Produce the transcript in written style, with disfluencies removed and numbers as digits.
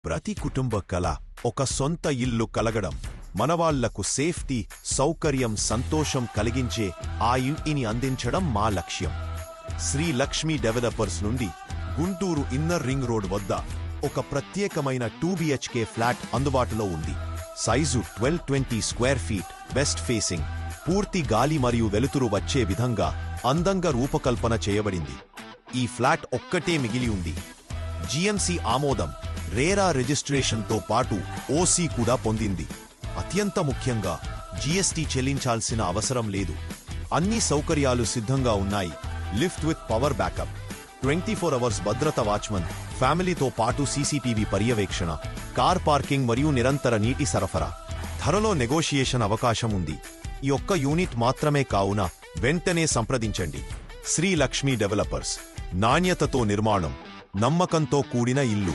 ప్రతి కుటుంబ కల ఒక సొంత ఇల్లు కలగడం, మనవాళ్లకు సేఫ్టీ, సౌకర్యం, సంతోషం కలిగించే ఆ ఇంటిని అందించడం మా లక్ష్యం. శ్రీ లక్ష్మీ డెవలపర్స్ నుండి గుంటూరు ఇన్నర్ రింగ్ రోడ్ వద్ద ఒక ప్రత్యేకమైన 2 BHK ఫ్లాట్ అందుబాటులో ఉంది. Size 1220 square feet, west facing, పూర్తి గాలి మరియు వెలుతురు వచ్చే విధంగా అందంగా రూపకల్పన చేయబడింది. ఈ ఫ్లాట్ ఒక్కటే మిగిలి ఉంది. GMC ఆమోదం, రేరా రిజిస్ట్రేషన్తో పాటు OC కూడా పొందింది. అత్యంత ముఖ్యంగా GST చెల్లించాల్సిన అవసరం లేదు. అన్ని సౌకర్యాలు సిద్ధంగా ఉన్నాయి. Lift with power backup, 24 hours భద్రత, వాచ్మన్, ఫ్యామిలీతో పాటు CCTV పర్యవేక్షణ, కార్ పార్కింగ్ మరియు నిరంతర నీటి సరఫరా. ధరలో నెగోషియేషన్ అవకాశం ఉంది. ఈ ఒక్క యూనిట్ మాత్రమే కావున వెంటనే సంప్రదించండి. శ్రీ లక్ష్మీ డెవలపర్స్, నాణ్యతతో నిర్మాణం, నమ్మకంతో కూడిన ఇల్లు.